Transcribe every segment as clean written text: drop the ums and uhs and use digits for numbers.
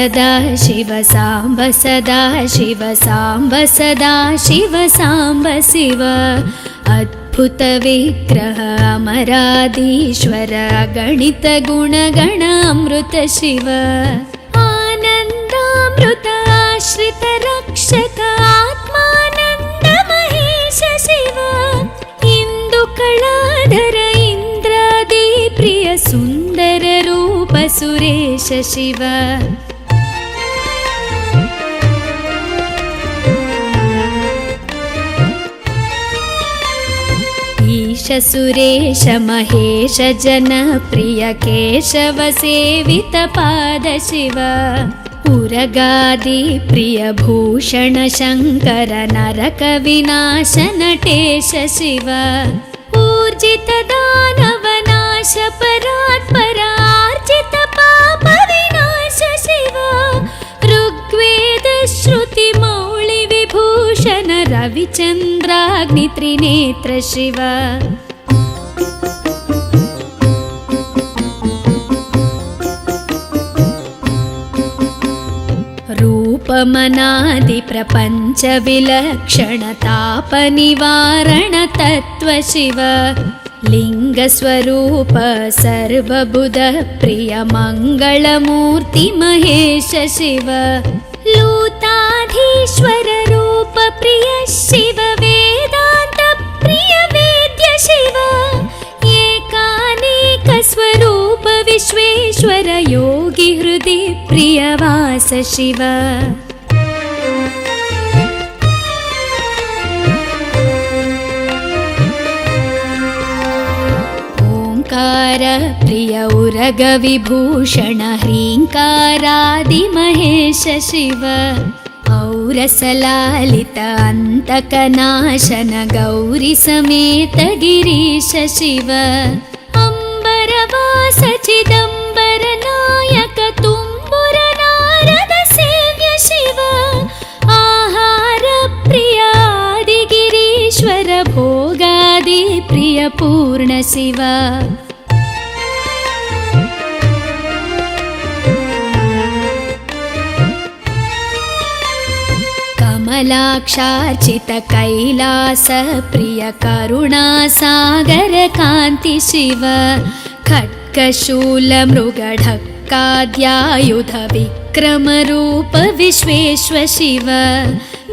सदा शिव साम्ब सदा शिव साम्ब सदा शिव साम्ब शिव अद्भुत विग्रह अमराधीश्वर गणित गुणगण अमृत शिव आनन्दामृत आश्रित रक्षक आत्मानन्द महेश शिव इंदुकलाधर इंद्रादि प्रिय सुंदर रूप सुरेश शिव ईश सुरेश महेश जन प्रिय केशव सेवित पाद शिव उरगादि प्रिय भूषण शंकर नरक विनाश नटेश शिव ऊर्जित दानव नाश परात्परार्जित पाप विनाश शिव ऋग्वेद श्रुति मौळि विभूषण रविचंद्राग्नि त्रिनेत्र शिव रूपमनादि प्रपंच विलक्षण ताप निवारण तत्व शिव लिंग स्वरूप सर्वबुध प्रिय मंगलमूर्ति महेश शिव लूताधीश्वर रूप प्रिय शिव वेदांत प्रिय वेद्य शिव एकानेक स्वरूप विश्वेश्वर योगी हृदय प्रिय वास शिव ओंकार प्रिय उरग विभूषण ह्रींकारादि महेश शिव औरसलालित अंतकनाशन गौरी समेत गिरीश शिव अंबरवास चिदंबर नायक तुम्बुर नारद सेव्य शिव आहार प्रिय आदि गिरीश्वर भोगादि प्रिय पूर्ण शिव कमलाक्षार्चित कैलास प्रिय करुणा सागर कांति शिव खड्गशूल मृगढक्काद्यायुध विक्रम रूप विश्वेश्वर शिव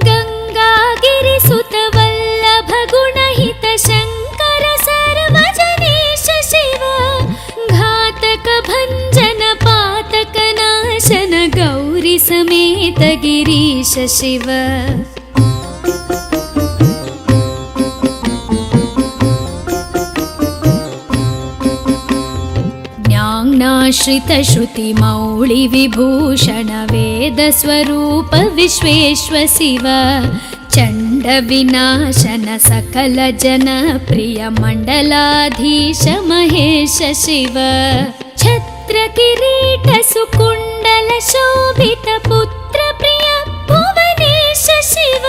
गंगागिरिसुत वल्लभ गुणहित शंकर सर्वजनेश शिव घातक भंजन पातक नाशन गौरी समेत गिरीश शिव ज्ञानाश्रित श्रुति मौळि विभूषण वेद स्वरूप विश्वेश्वर शिव चंड विनाशन सकल जन प्रिय मंडलाधीश महेश शिव छत्र किरीट सुकुंडल शोभित पुत्र प्रिय भुवनेश शिव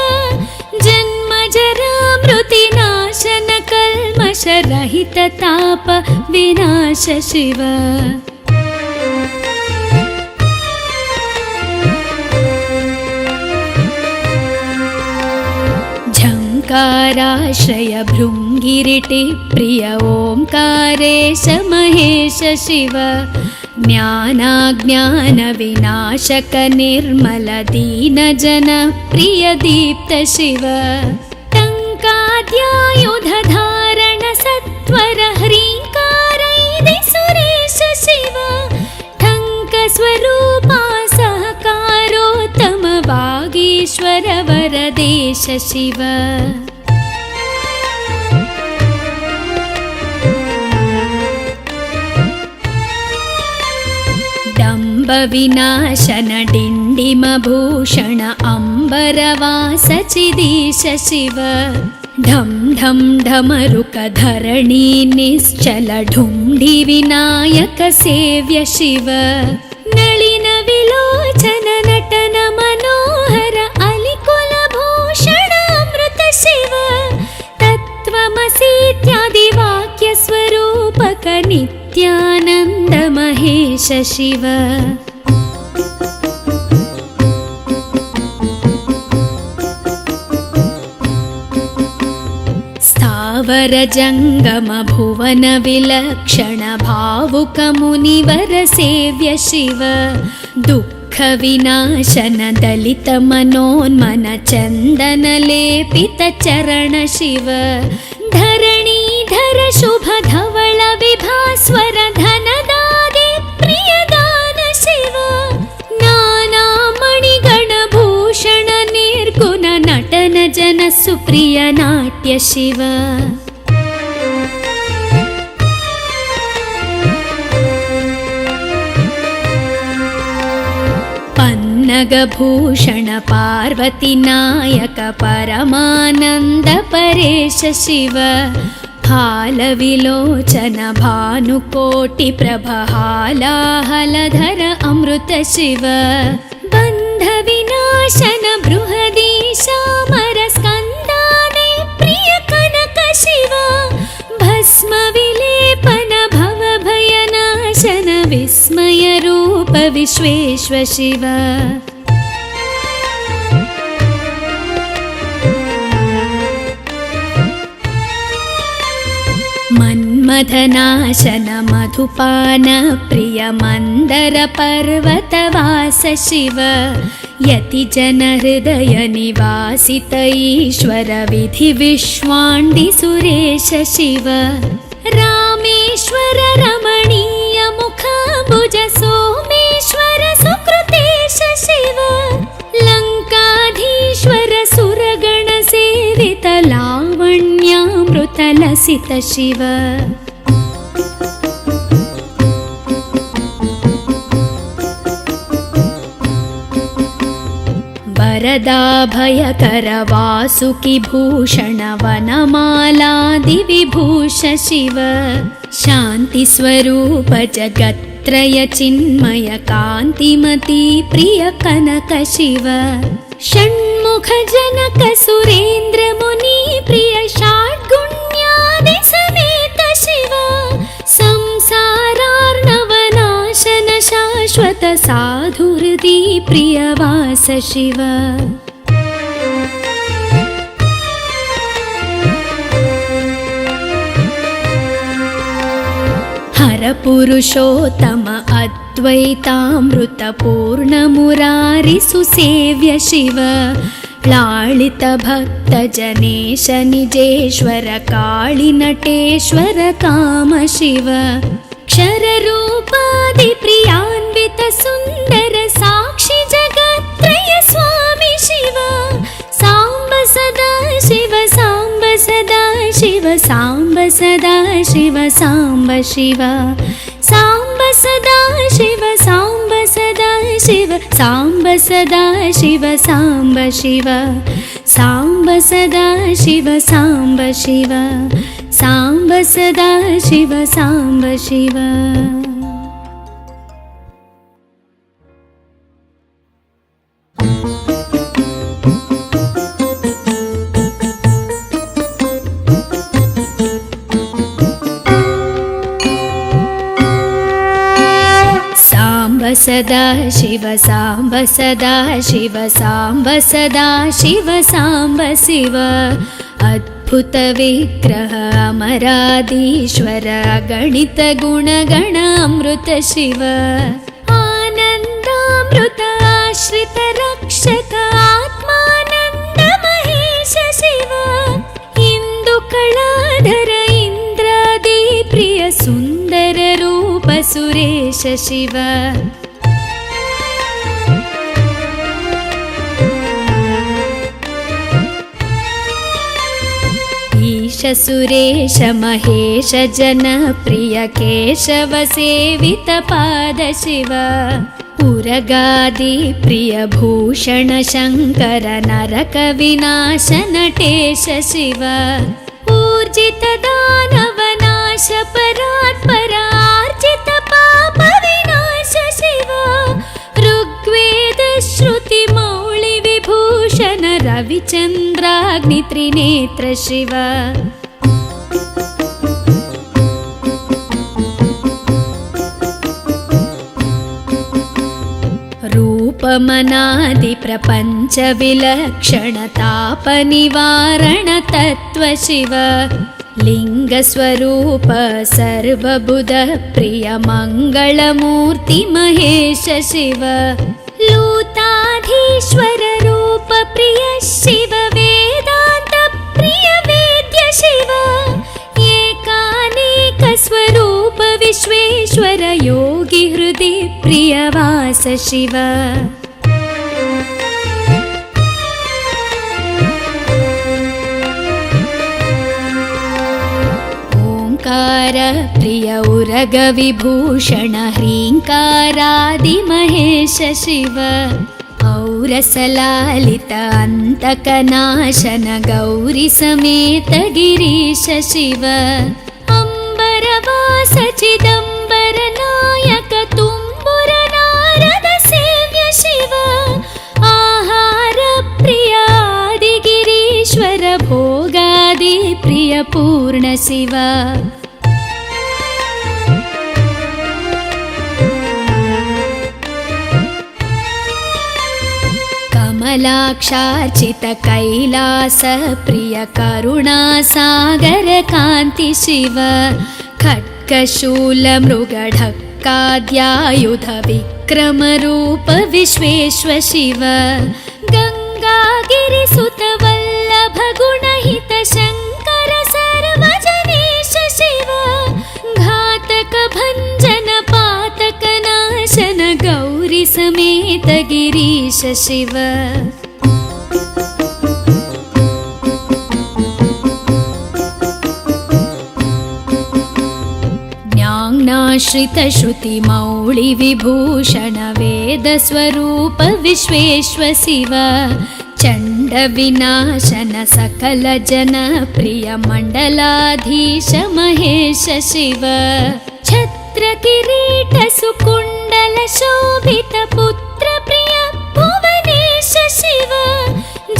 जन्म जरा मृति नाशन कल्मष रहित ताप विनाश शिव झंकाराश्रय भृंगिरिटि प्रिय ओंकारेश महेश शिव ज्ञानाज्ञान विनाशक निर्मल दीन जन प्रिय दीप्त शिव टंकाद्यायुध धारण सत्वर ह्रींकारैदि सुरेश शिव ठंक स्वरूपा सहकारोत्तम वागीश्वर वरदेश शिव विनाशन डिंडिम भूषण अंबरवास चिदीश शिव ढम ढम ढमरुक धरणी निश्चल ढुंढि विनायक सेव्य शिव नलिन विलोचन नटन मनोहर अलिकुल भूषण अमृत शिव तत्त्वमसीत्यादि वाक्य स्वरूपक नित्यानंद महेश शिव वर जङ्गम भुवन विलक्षण भावुक मुनिवर सेव्य शिव दुःख विनाशन दलित मनोन्मन चन्दन लेपित चरण शिव धरणीधर शुभ धवल विभास्वर धनदादि प्रियदान शिव नाना मणिगण भूषण निर्गुण नटन जन सुप्रिय नाट्य शिव पन्नगभूषण पार्वती नायक परमानन्द परेश शिव हालविलोचन भानुकोटि प्रभहालाहलधर अमृत शिव बन्ध विनाशन बृहदीशामर स्कन्दादि प्रिय कनक शिव भस्म विलेपन भव भयनाशन विस्मय रूप विश्वेश्व शिव मन्मथनाशन मधुपान प्रिय मन्दर पर्वतवास शिव यति जन हृदय निवासित ईश्वर विधि विश्वाण्डि सुरेश शिव रामेश्वर रमणीय मुखाम्बुज सोमेश्वर सुकृतेश शिव लङ्काधीश्वर सुरगण सेवित लावण्यामृत लसित शिव वरदाभयकर वासुकि भूषण वनमालादि विभूष शिव शान्ति स्वरूप जगत्त्रय चिन्मय कान्तिमती प्रिय कनक शिव षण्मुख जनक सुरेन्द्र मुनि प्रिय षड्गुण्यादि समेत शिव संसारार्णवनाशन शाश्वत साधुहृदि प्रियवास शिव हर पुरुषोत्तम अद्वैतामृत पूर्ण मुरारि सुसेव्य शिव लालित भक्त जनेश निजेश्वर काळि नटेश्वर काम शिव क्षर रूपादि प्रियान्वित सुन्दर साक्षि जगत्त्रय स्वामी शिव साम्ब सदा शिव साम्ब सदा शिव साम्ब सदा शिव साम्ब शिव साम्ब सदा शिव साम्ब सदा शिव साम्ब सदा शिव साम्ब शिव साम्ब सदा शिव साम्ब शिव साम्ब सदा शिव साम्ब शिव सदा शिव साम्ब सदा शिव साम्ब सदा शिव साम्ब शिव अद्भुत विग्रह अमराधीश्वर गणित गुणगण अमृत शिव आनन्दामृत आश्रित रक्षक आत्मानन्द महेश शिव इंदु कलाधर इंद्रादि प्रिय सुन्दर रूप सुरेश शिव ईश सुरेश महेश जन प्रिय केशव सेवित पाद शिव उरगादि प्रिय भूषण शङ्कर नरक विनाश नटेश शिव ऊर्जित दानव नाश परात्पर आर्जित पाप विनाश शिव ऋग्वेद श्रुति मौळि विभूषण रविचन्द्राग्नि त्रिनेत्र शिव रूपमनादि प्रपञ्च विलक्षण ताप निवारण तत्व शिव लिङ्गस्वरूप सर्वबुध प्रिय मङ्गलमूर्ति महेश शिव लूताधीश्वर रूप प्रिय शिव वेदान्त प्रिय वेद्य शिव एकानेक स्वरूप विश्वेश्वर योगी हृदि प्रियवास शिव प्रिय उरग विभूषण ह्रीङ्कारादि महेश शिव औरसलालित अन्तकनाशन गौरी समेत गिरीश शिव अम्बरवास चिदम्बर नायक तुम्बुर नारद सेव्य शिव आहार प्रिय आदिगिरीश्वर भोगादि प्रिय पूर्ण शिव कमलाक्षार्चित कैलास प्रिय करुणासागर कान्ति शिव खड्गशूल मृगढक्काद्यायुध विक्रम रूप विश्वेश्वर शिव गङ्गागिरिसुत वल्लभ गुणहित शङ्कर सर्वजनेश शिव घातक भञ्जन पातक नाशन गौरी समेत गिरीश शिव ज्ञानाश्रित श्रुति मौळि विभूषण वेद स्वरूप विश्वेश्वर शिव चण्ड विनाशन सकल जन प्रिय मण्डलाधीश महेश शिव छत्र किरीट सुकुण्डल शोभित पुत्र प्रिय भुवनेश शिव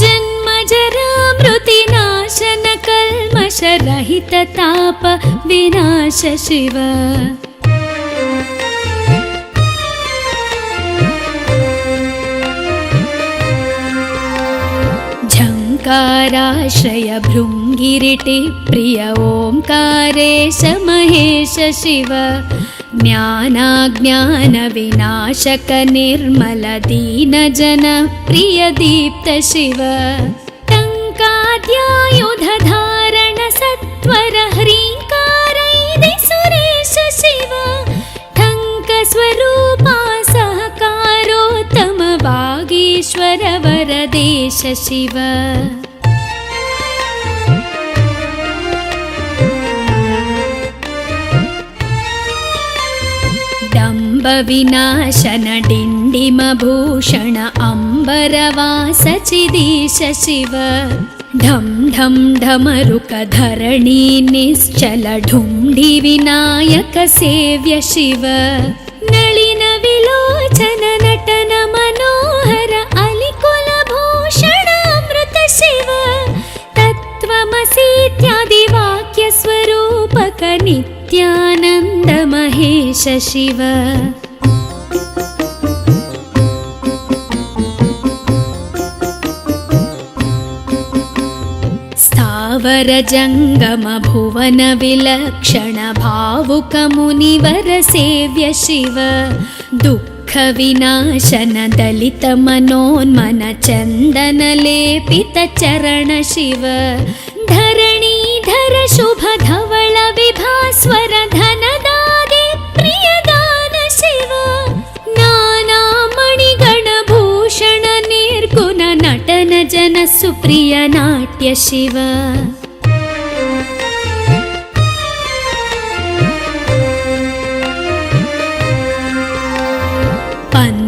जन्म जरा मृति नाशन कल्मष रहित ताप विनाश शिव झङ्काराश्रय भृङ्गिरिटि प्रिय ओङ्कारेश महेश शिव ज्ञानाज्ञान विनाशक निर्मल दीन जन प्रिय दीप्त शिव टङ्काद्यायुध धारण सत्वर ह्रीङ्कारैदि सुरेश शिव ठङ्क स्वरूपा सहकारोत्तम वागीश्वर वरदेश शिव डम्ब विनाशन डिण्डिम भूषण अम्बरवास चिदीश शिव ढं ढं ढमरुक धरणी निश्चल ढुण्ढि विनायक सेव्य शिव नलिन विलोचन नटन मनोहर अलिकुल भूषण अमृत शिव तत्त्वमसीत्यादि वाक्य स्वरूपक नित्यानन्द महेश शिव स्थावर जङ्गम भुवन विलक्षण भावुक मुनिवर सेव्य शिव दुःख विनाशन दलित मनोन्मन चन्दन लेपित चरण शिव धरणीधर शुभ धवल विभास्वर धनदादि प्रियदान शिव नाना मणिगण भूषण निर्गुण नटन जन सुप्रिय नाट्य शिव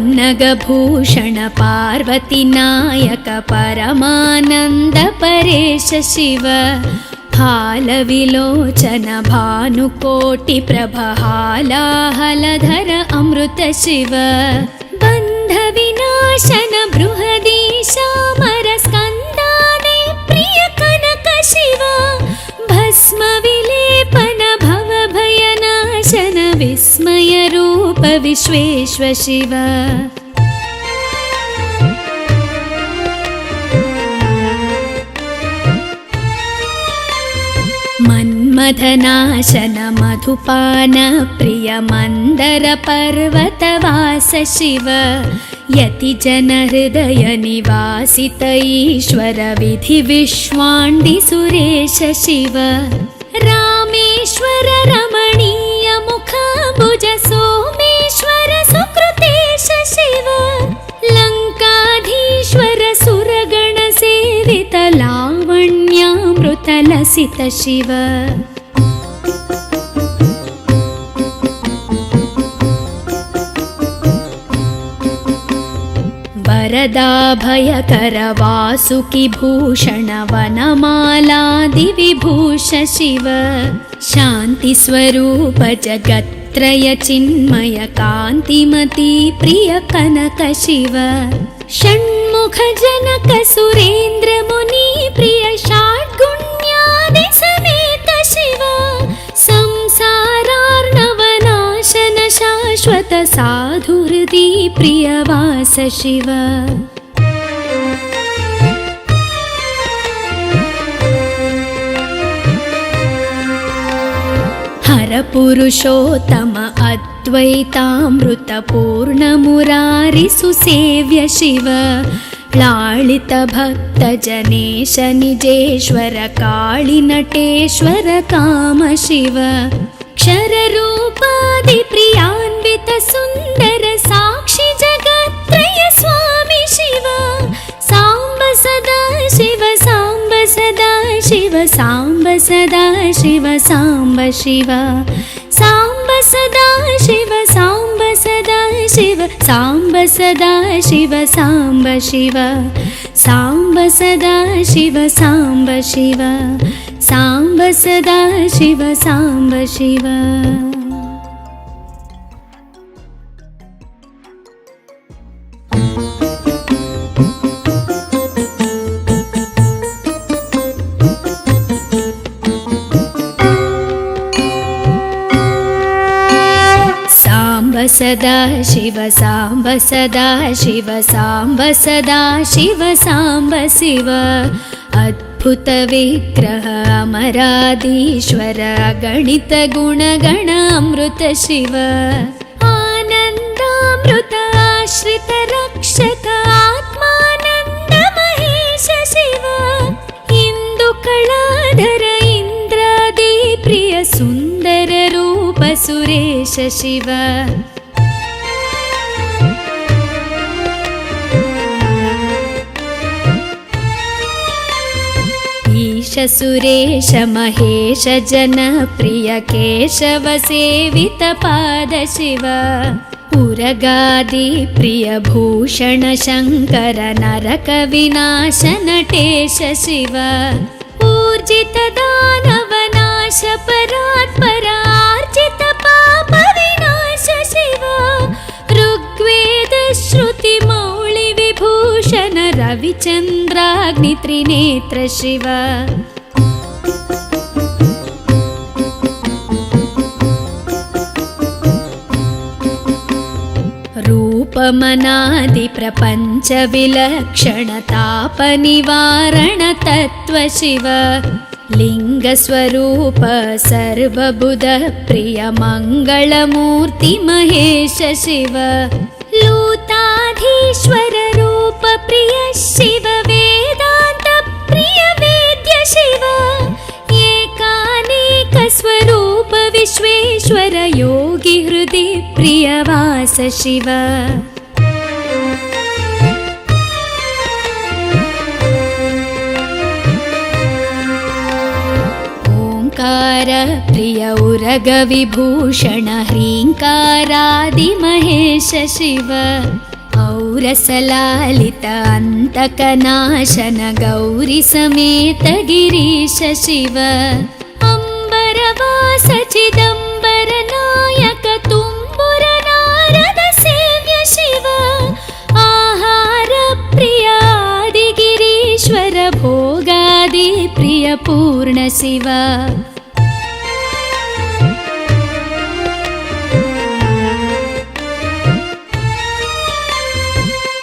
पन्नगभूषण पार्वती नायक परमानन्द परेश शिव हालविलोचन भानुकोटि प्रभ हालाहलधर अमृत शिव बन्ध विनाशन बृहदीशामर स्कन्दाने प्रिय कनक शिव भस्म विलेपन भव भयनाशन विस्मय रूप विश्वेश्वर शिव मन मन्मथनाशन मधुपान प्रिय मन्दर पर्वतवास शिव यतिजन हृदय निवासित ईश्वर विधि विश्वाण्डि सुरेश शिव रामेश्वर रमणीय मुखाम्बुज सोमेश्वर सुकृतेश शिव लङ्काधीश्वर सुरगण सेवित लावण्यामृत लसित शिव वरदाभयकर वासुकि भूषण वनमालादि विभूष शिव शान्ति स्वरूप जगत्त्रय चिन्मय कान्तिमती प्रिय कनक शिव षण्मुख जनक सुरेन्द्र मुनि प्रिय षड्गुण्यादि समेत शिव संसारार्णवनाशन शाश्वत साधु हृदि प्रियवास शिव हर पुरुषोत्तम अद्वैतामृत पूर्ण मुरारि सुसेव्य शिव लालित भक्त जनेश निजेश्वर काळि नटेश्वर काम शिव क्षर रूपादि प्रियान्वित सुन्दर साक्षि जगत्त्रय स्वामी शिव साम्ब सदा शिव साम्ब सदा शिव साम्ब सदा शिव साम्ब शिव साम्ब सदा शिव साम्ब सदा शिव साम्ब सदा शिव साम्ब शिव साम्ब सदा शिव साम्ब शिव साम्ब सदा शिव साम्ब शिव सदा शिव साम्ब सदा शिव साम्ब सदा शिव साम्ब शिव अद्भुत विग्रह अमराधीश्वर गणित गुणगण अमृत शिव आनन्दामृत आश्रित रक्षक आत्मानन्द महेश शिव इंदु कलाधर इंद्रादि प्रिय सुन्दर रूप सुरेश शिव ईश सुरेश महेश जन प्रिय केशव सेवित पाद शिव उरगादि प्रिय भूषण शंकर नरक विनाश नटेश शिव ऊर्जित दानव नाश परात्पर आर्जित पाप विनाश शिव ऋग्वेद श्रुति मौळि विभूषण रविचन्द्राग्नि त्रिनेत्र शिव रूपमनादि प्रपंच विलक्षण ताप निवारण तत्व शिव लिंग स्वरूप सर्वबुध प्रिय मंगलमूर्ति महेश शिव लूताधीश्वर रूप प्रिय शिव वेदांत प्रिय वेद्य शिव एकानेक स्वरूप विश्वेश्वर योगी हृदि प्रियवास शिव ओंकार प्रिय उरग विभूषण ह्रींकारादि महेश शिव औरसलालित अंतकनाशन गौरी समेत गिरीश शिव अंबरवास चिदंबर नायक तुम्बुर नारद सेव्य शिव आहार प्रिय आदि गिरीश्वर भोगादि प्रिय पूर्ण शिव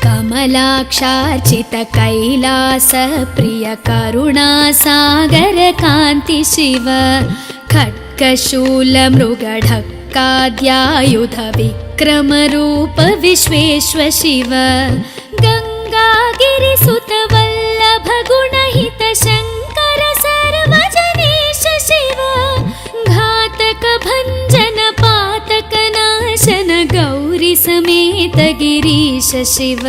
कमलाक्षार्चित कैलास प्रिय करुणा सागर कांति शिव खड्गशूलमृगढक्काद्यायुध विक्रमरूप विश्वेश्व शिव गङ्गागिरिसुत वल्लभ गुणहित शङ्कर सर्वजनेश शिव घातक भञ्जन पातक नाशन गौरी समेत गिरीश शिव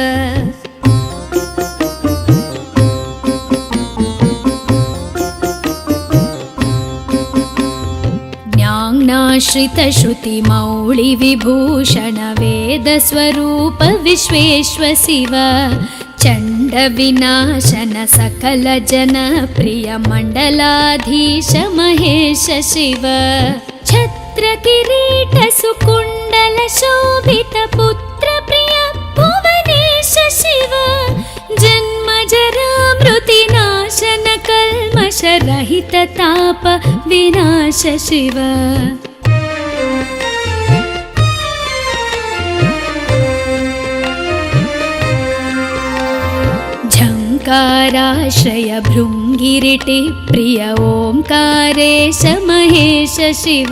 ज्ञानाश्रित श्रुति मौळि विभूषण वेद स्वरूप विश्वेश्व शिव चण्ड विनाशन सकल जन प्रिय मण्डलाधीश महेश शिव छत्र किरीट सुकुण्डल शोभित पुत्र प्रिय भुवनेश शिव जन्म जरा मृति नाशन कल्मष रहित ताप विनाश शिव झङ्काराश्रय भृङ्गिरिटि प्रिय ओङ्कारेश महेश शिव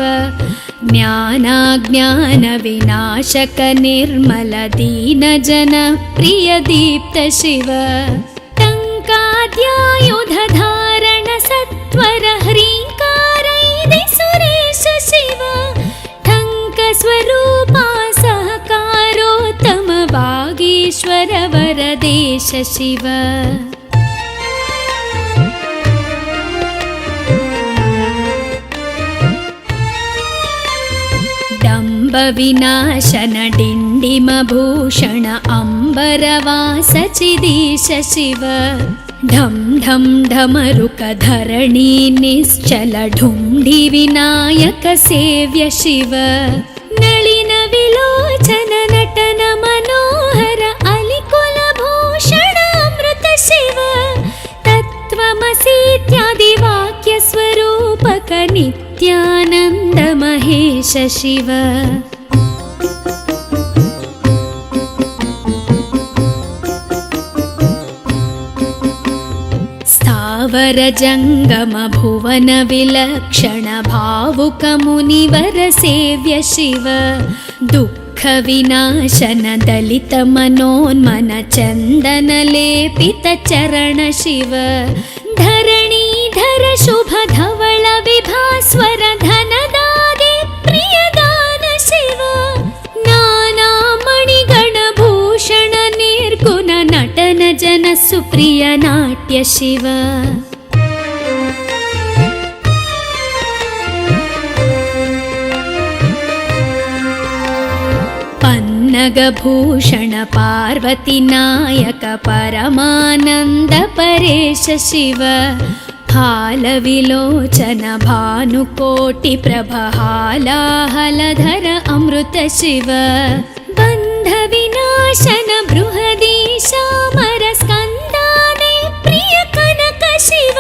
ज्ञानाज्ञान विनाशक निर्मल दीन जन प्रिय दीप्त शिव टङ्काद्यायुध धारण सत्वर ह्रीङ्कारैदि सुरेश शिव ठङ्क स्वरूपा सहकारोत्तम वागीश्वर वरदेश शिव डम्ब विनाशन डिण्डिम भूषण अम्बरवास चिदीश शिव ढं ढं ढमरुक धरणी निश्चल ढुण्ढि विनायक सेव्य शिव नलिन विलोचन नटन मनोहर अलिकुल भूषण अमृत शिव तत्त्वमसीत्यादि वाक्य स्वरूपक नित्यानन्द महेश शिव स्थावर जङ्गम भुवन विलक्षण भावुक मुनिवर सेव्य शिव दुःख विनाशन दलित मनोन्मन चन्दन लेपित चरण शिव धरणीधर शुभ धवल विभास्वर धनदादि प्रियदान शिव नाना मणिगण भूषण निर्गुण नटन जन सुप्रिय नाट्य शिव पन्नगभूषण पार्वती नायक परमानन्द परेश शिव हालविलोचन भानुकोटि प्रभ हालाहलधर अमृत शिव बन्ध विनाशन बृहदीशामर स्कन्दाने प्रिय कनक शिव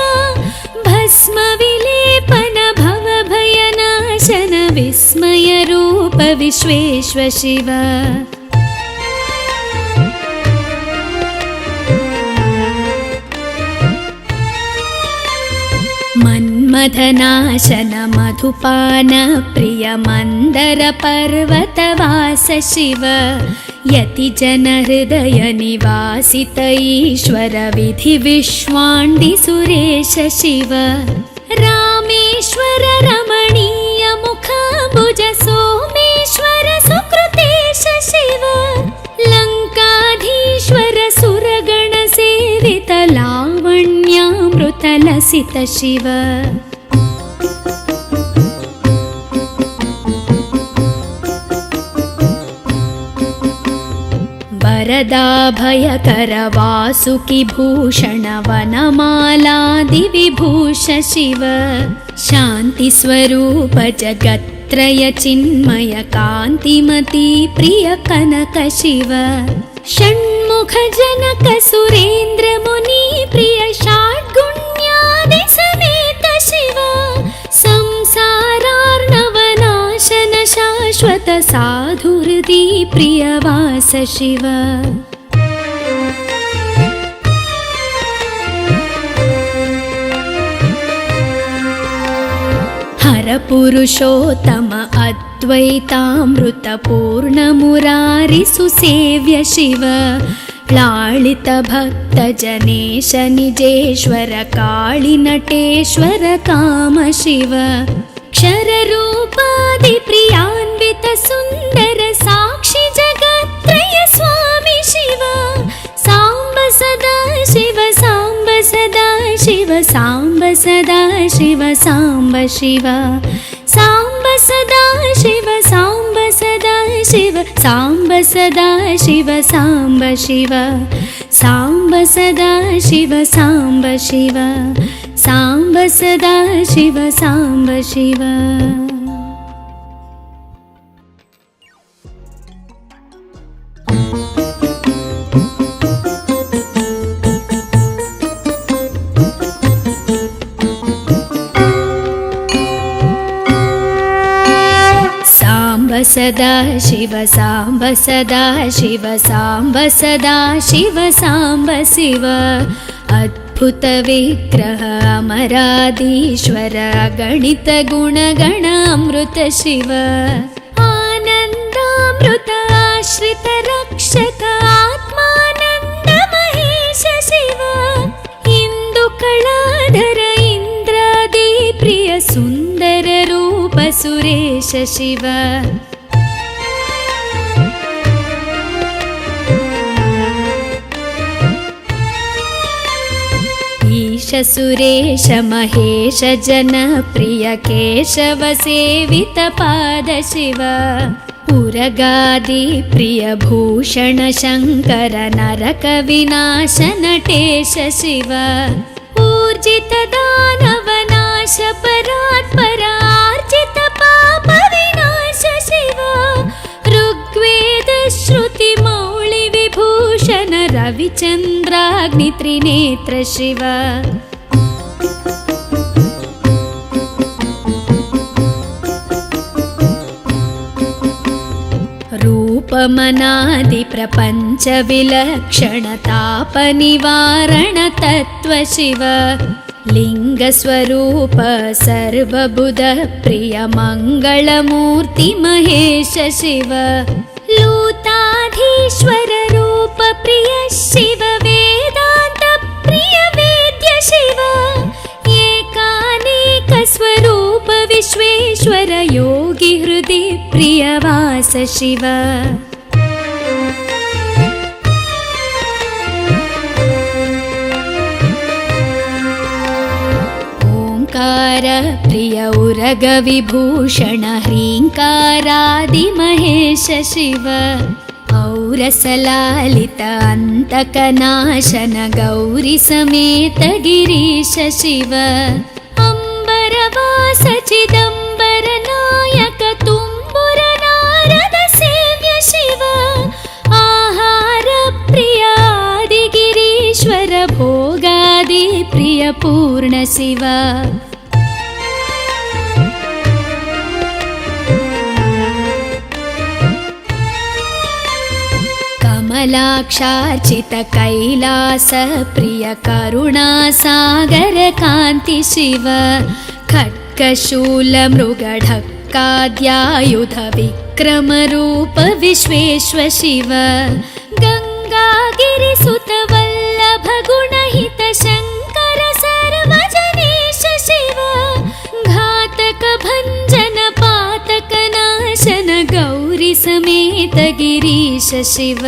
भस्म विलेपन भव भयनाशन विस्मय रूप विश्वेश्व शिव मन्मथनाशन मधुपान प्रिय मन्दर पर्वतवास शिव यति जन हृदय निवासित ईश्वर विधि विश्वाण्डि सुरेश शिव रामेश्वर रमणीय मुखाम्बुज सोमेश्वर सुकृतेश शिव लङ्काधीश्वर सुरगण सेवित लावण्यामृत लसित शिव वरदाभयकर वासुकि भूषण वनमालादि विभूष शिव शान्ति स्वरूप जगत्त्रय चिन्मय कान्तिमती प्रिय कनक शिव षण्मुख जनक सुरेन्द्र मुनि प्रिय षड्गुण्यादि समेत शिव संसारार्णवनाशन शाश्वत साधुहृदि प्रियवास शिव हर परपुरुषोत्तम अद्वैतामृतपूर्णमुरारिसुसेव्य शिव लालितभक्तजनेश निजेश्वर काळिनटेश्वर कामशिव क्षररूपादिप्रियान्वित सुन्दर साक्षि जगत्त्रय स्वामि शिव साम्ब सदा शिव साम्ब सदा शिव साम्ब सदा शिव साम्ब शिव साम्ब सदा शिव साम्ब सदा शिव साम्ब सदा शिव साम्ब शिव साम्ब सदा शिव साम्ब शिव साम्ब सदा शिव साम्ब शिव। सदा शिव साम्ब सदा शिव साम्ब सदा शिव साम्ब शिव अद्भुत विग्रह अमराधीश्वर गणित गुणगण अमृत शिव आनन्दामृत आश्रित रक्षक आत्मानन्द महेश शिव इंदु कलाधर इंद्रादि प्रिय सुंदर रूप सुरेश शिव ईश सुरेश महेश जनप्रिय केशव सेवित पाद शिव उरगादि प्रिय भूषण शंकर नरक विनाश नटेश शिव ऊर्जित दानव नाश परात्पर आर्जित पाप विनाश शिव ऋग्वेद श्रुति मौळि विभूषण रविचन्द्राग्नि त्रिनेत्र शिव रूपमनादि प्रपंच विलक्षण ताप निवारण तत्व शिव लिंग स्वरूप सर्वबुध प्रिय मंगलमूर्ति महेश शिव लूताधीश्वर रूप प्रिय शिव वेदांत प्रिय वेद्य शिव एकानेक स्वरूप विश्वेश्वर योगी हृदि प्रिय वास शिव ओंकार प्रिय उरग विभूषण ह्रींकारादि महेश शिव औरसलालित अंतकनाशन गौरी समेत गिरीश शिव अंबरवास चिदंबर नायक तुम्बुर नारद सेव्य शिव आहार प्रिय आदि गिरीश्वर भोगादि प्रिय पूर्ण शिव कमलाक्षार्चित कैलास प्रिय करुणा सागर कांति शिव खड्गशूल मृगढक्काद्यायुध विक्रम रूप विश्वेश्वर शिव गंगागिरिसुत वल्लभ गुणहित शंकर सर्वजनेश शिव घातक भंजन पातक नाशन गौरी समेत गिरीश शिव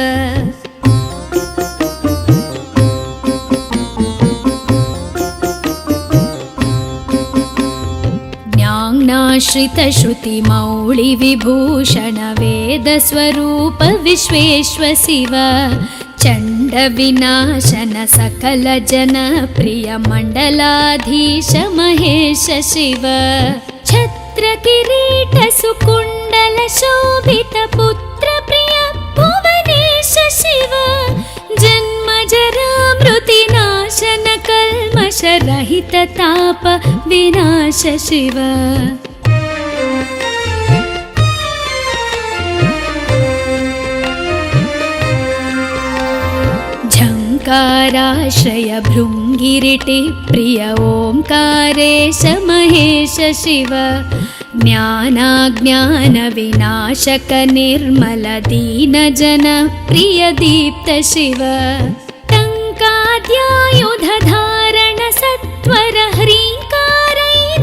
ज्ञानाश्रित श्रुति मौळि विभूषण वेद स्वरूप विश्वेश्वर शिव चंड विनाशन सकल जन प्रिय मंडलाधीश महेश शिव छत्र किरीट सुकुंडल शोभित पुत्र प्रिय भुवनेश शिव जन्म जरा मृति नाशन कल्मष रहित ताप विनाश शिव झंकार पराश्रय भृङ्गिरिटि प्रिय ओङ्कारेश महेश शिव ज्ञानाज्ञानविनाशक निर्मल दीनजन प्रिय दीप्त शिव टङ्काद्यायुधधारण सत्वर ह्रीं